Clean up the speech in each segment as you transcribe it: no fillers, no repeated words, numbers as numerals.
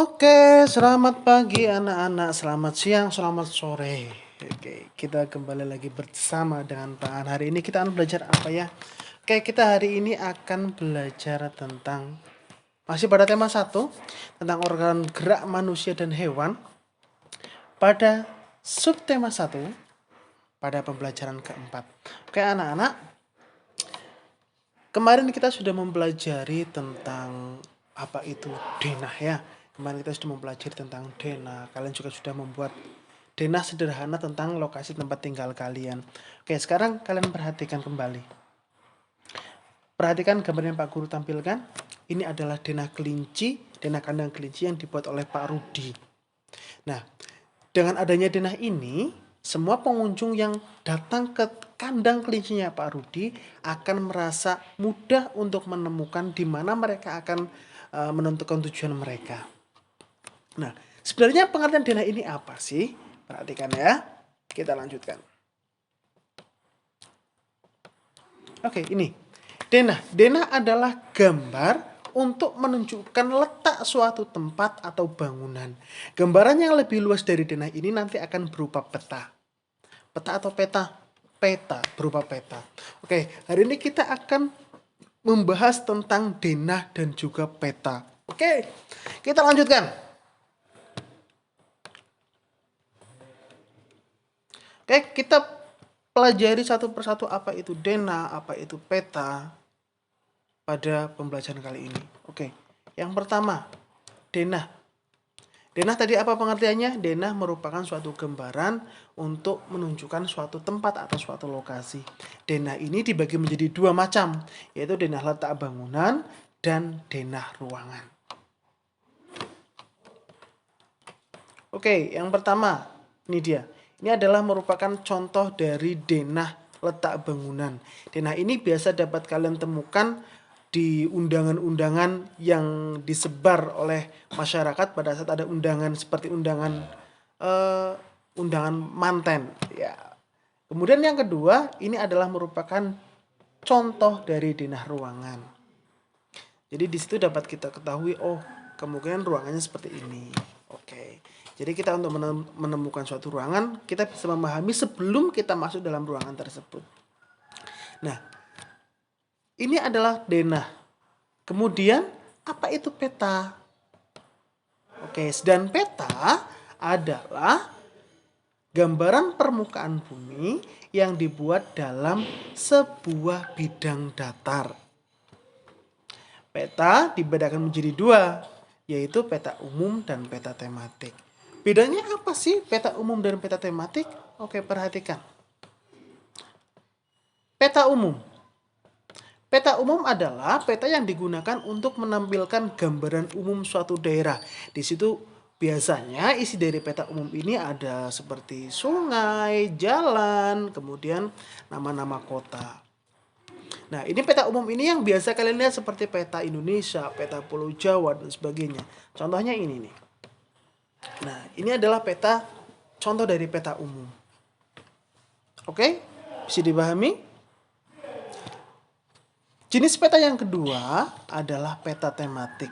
Oke, selamat pagi anak-anak, selamat siang, selamat sore. Oke, kita kembali lagi bersama dengan Pak An. Hari ini kita akan belajar apa ya? Oke, kita hari ini akan belajar tentang masih pada tema 1 tentang organ gerak manusia dan hewan. Pada subtema 1 pada pembelajaran keempat. Oke, anak-anak, kemarin kita sudah mempelajari tentang apa itu denah ya. Kemarin kita sudah mempelajari tentang denah. Kalian juga sudah membuat denah sederhana tentang lokasi tempat tinggal kalian. Oke, sekarang kalian perhatikan kembali. Perhatikan gambar yang Pak Guru tampilkan. Ini adalah denah kelinci, denah kandang kelinci yang dibuat oleh Pak Rudi. Nah, dengan adanya denah ini, semua pengunjung yang datang ke kandang kelincinya Pak Rudi akan merasa mudah untuk menemukan di mana mereka akan menentukan tujuan mereka. Nah, sebenarnya pengertian denah ini apa sih? Perhatikan ya. Kita lanjutkan. Oke, ini. Denah. Denah adalah gambar untuk menunjukkan letak suatu tempat atau bangunan. Gambaran yang lebih luas dari denah ini nanti akan berupa peta. Peta atau peta? Peta, berupa peta. Oke, hari ini kita akan membahas tentang denah dan juga peta. Oke, kita lanjutkan. Oke, kita pelajari satu persatu apa itu denah, apa itu peta pada pembelajaran kali ini. Oke, yang pertama, denah. Denah tadi apa pengertiannya? Denah merupakan suatu gambaran untuk menunjukkan suatu tempat atau suatu lokasi. Denah ini dibagi menjadi 2 macam, yaitu denah letak bangunan dan denah ruangan. Oke, yang pertama, ini dia. Ini adalah merupakan contoh dari denah letak bangunan. Denah ini biasa dapat kalian temukan di undangan-undangan yang disebar oleh masyarakat pada saat ada undangan seperti undangan manten ya. Kemudian yang kedua, ini adalah merupakan contoh dari denah ruangan. Jadi di situ dapat kita ketahui, oh, kemungkinan ruangannya seperti ini. Oke. Jadi kita untuk menemukan suatu ruangan, kita bisa memahami sebelum kita masuk dalam ruangan tersebut. Nah, ini adalah denah. Kemudian, apa itu peta? Oke, dan peta adalah gambaran permukaan bumi yang dibuat dalam sebuah bidang datar. Peta dibedakan menjadi 2, yaitu peta umum dan peta tematik. Bedanya apa sih peta umum dan peta tematik? Oke, perhatikan. Peta umum. Peta umum adalah peta yang digunakan untuk menampilkan gambaran umum suatu daerah. Di situ biasanya isi dari peta umum ini ada seperti sungai, jalan, kemudian nama-nama kota. Nah, ini peta umum ini yang biasa kalian lihat seperti peta Indonesia, peta Pulau Jawa, dan sebagainya. Contohnya ini nih. Nah, ini adalah peta, contoh dari peta umum. Oke, bisa dipahami? Jenis peta yang kedua adalah peta tematik.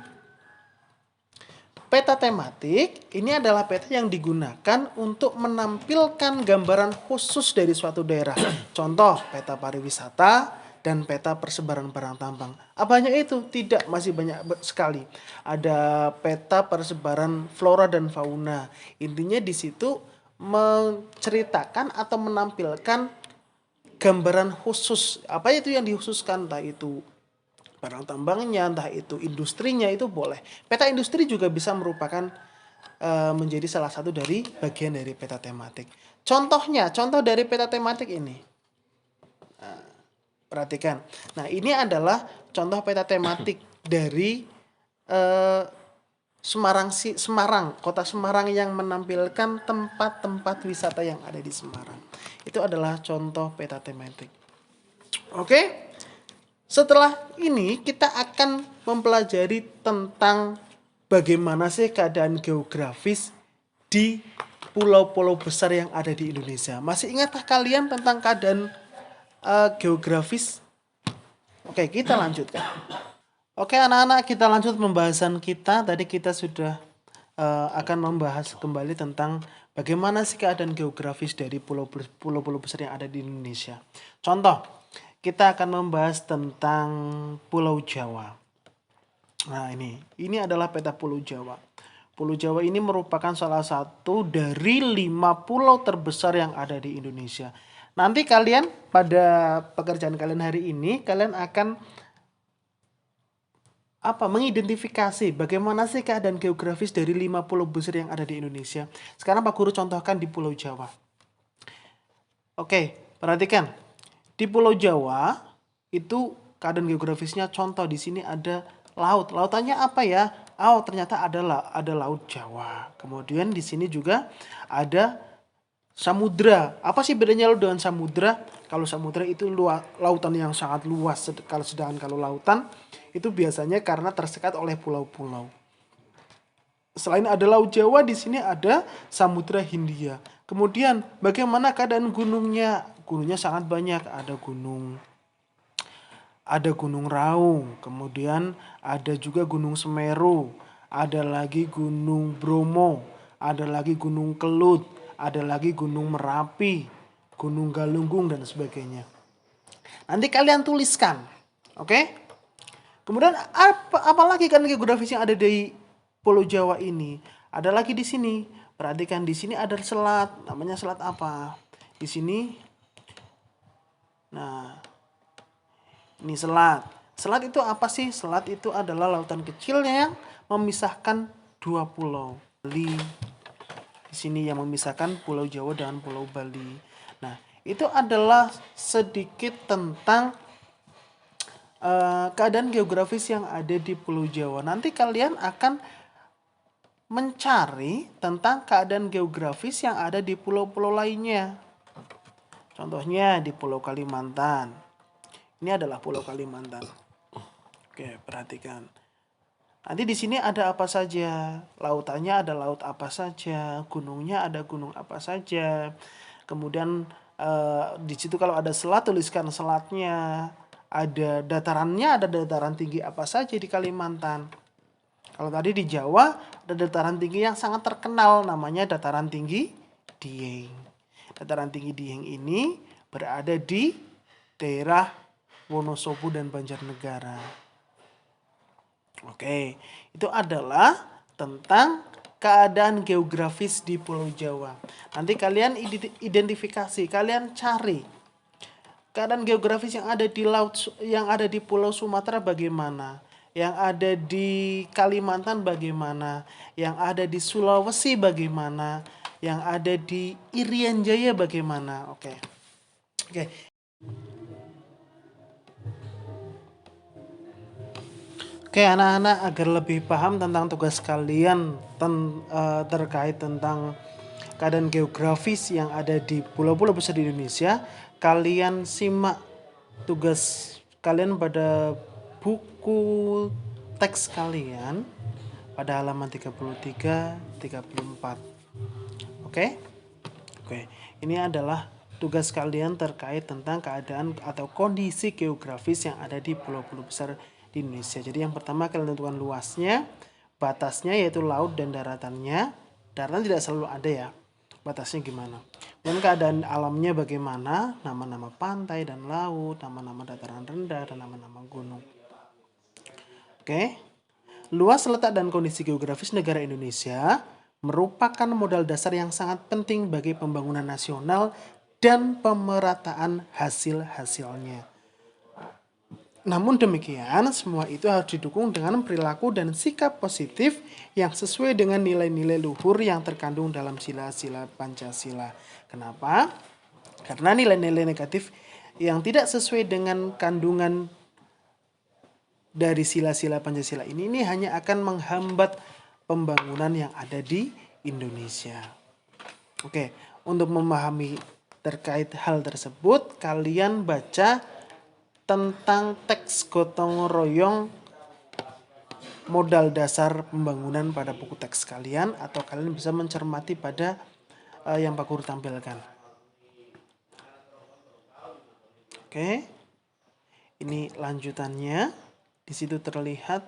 Peta tematik ini adalah peta yang digunakan untuk menampilkan gambaran khusus dari suatu daerah. Contoh, peta pariwisata dan peta persebaran barang tambang. Apanya itu? Tidak, masih banyak sekali. Ada peta persebaran flora dan fauna. Intinya di situ menceritakan atau menampilkan gambaran khusus. Apa itu yang dikhususkan? Entah itu barang tambangnya, entah itu industrinya, itu boleh. Peta industri juga bisa merupakan menjadi salah satu dari bagian dari peta tematik. Contohnya, contoh dari peta tematik ini. Perhatikan. Nah, ini adalah contoh peta tematik dari Semarang, kota Semarang yang menampilkan tempat-tempat wisata yang ada di Semarang. Itu adalah contoh peta tematik. Oke? Setelah ini kita akan mempelajari tentang bagaimana sih keadaan geografis di pulau-pulau besar yang ada di Indonesia. Masih ingatkah kalian tentang keadaan geografis? Oke, kita lanjutkan. Oke anak-anak, kita lanjut pembahasan kita. Tadi kita sudah akan membahas kembali tentang bagaimana sih keadaan geografis dari pulau-pulau besar yang ada di Indonesia. Contoh, kita akan membahas tentang Pulau Jawa. Nah, ini adalah peta Pulau Jawa. Pulau Jawa ini merupakan salah satu dari 5 pulau terbesar yang ada di Indonesia. Nanti kalian pada pekerjaan kalian hari ini, kalian akan mengidentifikasi bagaimana sih keadaan geografis dari 5 pulau besar yang ada di Indonesia. Sekarang Pak Guru contohkan di Pulau Jawa. Oke, perhatikan. Di Pulau Jawa itu keadaan geografisnya, contoh di sini ada laut. Lautannya apa ya? Oh, ternyata ada Laut Jawa. Kemudian di sini juga ada samudra. Apa sih bedanya laut dengan samudra? Kalau samudra itu lautan yang sangat luas, sedangkan kalau lautan itu biasanya karena tersekat oleh pulau-pulau. Selain ada Laut Jawa, di sini ada Samudra Hindia. Kemudian bagaimana keadaan gunungnya? Gunungnya sangat banyak. Ada Gunung Raung, kemudian ada juga Gunung Semeru, ada lagi Gunung Bromo, ada lagi Gunung Kelut, ada lagi Gunung Merapi, Gunung Galunggung, dan sebagainya. Nanti kalian tuliskan, oke? Kemudian apalagi kan geografis yang ada di Pulau Jawa ini? Ada lagi di sini. Perhatikan di sini ada selat, namanya selat apa? Di sini. Nah, ini selat. Selat itu apa sih? Selat itu adalah lautan kecil yang memisahkan 2 pulau. Bali. Di sini yang memisahkan Pulau Jawa dengan Pulau Bali. Nah, itu adalah sedikit tentang keadaan geografis yang ada di Pulau Jawa. Nanti kalian akan mencari tentang keadaan geografis yang ada di pulau-pulau lainnya. Contohnya di Pulau Kalimantan. Ini adalah Pulau Kalimantan. Oke, perhatikan. Nanti di sini ada apa saja? Lautannya ada laut apa saja? Gunungnya ada gunung apa saja? Kemudian di situ kalau ada selat, tuliskan selatnya. Ada datarannya, ada dataran tinggi apa saja di Kalimantan. Kalau tadi di Jawa ada dataran tinggi yang sangat terkenal, namanya dataran tinggi Dieng. Dataran tinggi Dieng ini berada di daerah Wonosobo dan Banjarnegara. Oke, itu adalah tentang keadaan geografis di Pulau Jawa. Nanti kalian identifikasi, kalian cari keadaan geografis yang ada di Pulau Sumatera bagaimana, yang ada di Kalimantan bagaimana, yang ada di Sulawesi bagaimana, yang ada di Irian Jaya bagaimana. Oke. Oke, anak-anak, agar lebih paham tentang tugas kalian terkait tentang keadaan geografis yang ada di pulau-pulau besar di Indonesia, kalian simak tugas kalian pada buku teks kalian pada halaman 33, 34. Oke? Oke, ini adalah tugas kalian terkait tentang keadaan atau kondisi geografis yang ada di pulau-pulau besar di Indonesia. Jadi yang pertama kalian tentukan luasnya, batasnya yaitu laut dan daratannya. Daratan tidak selalu ada ya. Batasnya gimana? Dan keadaan alamnya bagaimana? Nama-nama pantai dan laut, nama-nama dataran rendah, dan nama-nama gunung. Oke. Luas, letak, dan kondisi geografis negara Indonesia merupakan modal dasar yang sangat penting bagi pembangunan nasional dan pemerataan hasil-hasilnya. Namun demikian, semua itu harus didukung dengan perilaku dan sikap positif yang sesuai dengan nilai-nilai luhur yang terkandung dalam sila-sila Pancasila. Kenapa? Karena nilai-nilai negatif yang tidak sesuai dengan kandungan dari sila-sila Pancasila ini hanya akan menghambat pembangunan yang ada di Indonesia. Oke, untuk memahami terkait hal tersebut, kalian baca tentang teks gotong royong modal dasar pembangunan pada buku teks kalian, atau kalian bisa mencermati pada yang Pak Guru tampilkan. Oke, ini lanjutannya. Di situ terlihat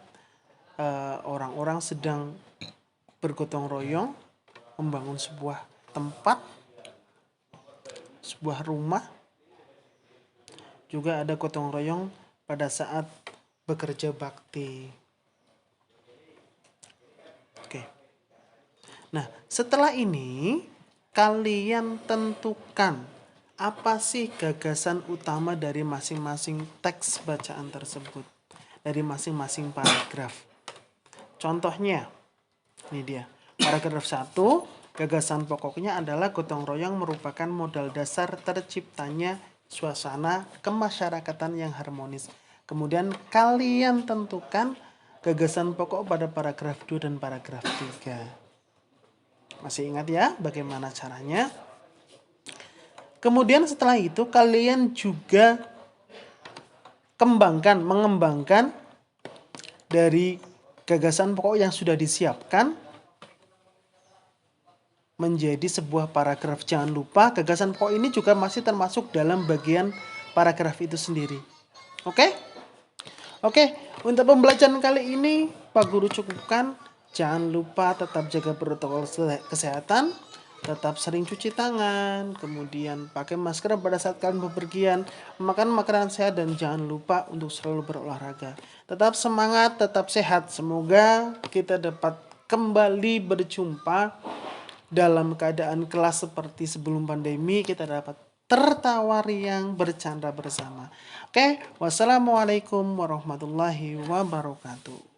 orang-orang sedang bergotong royong membangun sebuah tempat, sebuah rumah. Juga ada gotong royong pada saat bekerja bakti. Oke. Nah, setelah ini kalian tentukan apa sih gagasan utama dari masing-masing teks bacaan tersebut, dari masing-masing paragraf. Contohnya, ini dia. Paragraf 1, gagasan pokoknya adalah gotong royong merupakan modal dasar terciptanya suasana kemasyarakatan yang harmonis. Kemudian kalian tentukan gagasan pokok pada paragraf 2 dan paragraf 3. Masih ingat ya bagaimana caranya? Kemudian setelah itu kalian juga mengembangkan dari gagasan pokok yang sudah disiapkan menjadi sebuah paragraf. Jangan lupa gagasan pokok ini juga masih termasuk dalam bagian paragraf itu sendiri. Oke? Oke, untuk pembelajaran kali ini Pak Guru cukupkan. Jangan lupa tetap jaga protokol kesehatan, tetap sering cuci tangan, kemudian pakai masker pada saat kalian bepergian, makan makanan sehat, dan jangan lupa untuk selalu berolahraga. Tetap semangat, tetap sehat. Semoga kita dapat kembali berjumpa dalam keadaan kelas seperti sebelum pandemi, kita dapat tertawa riang, bercanda bersama. Oke, wassalamualaikum warahmatullahi wabarakatuh.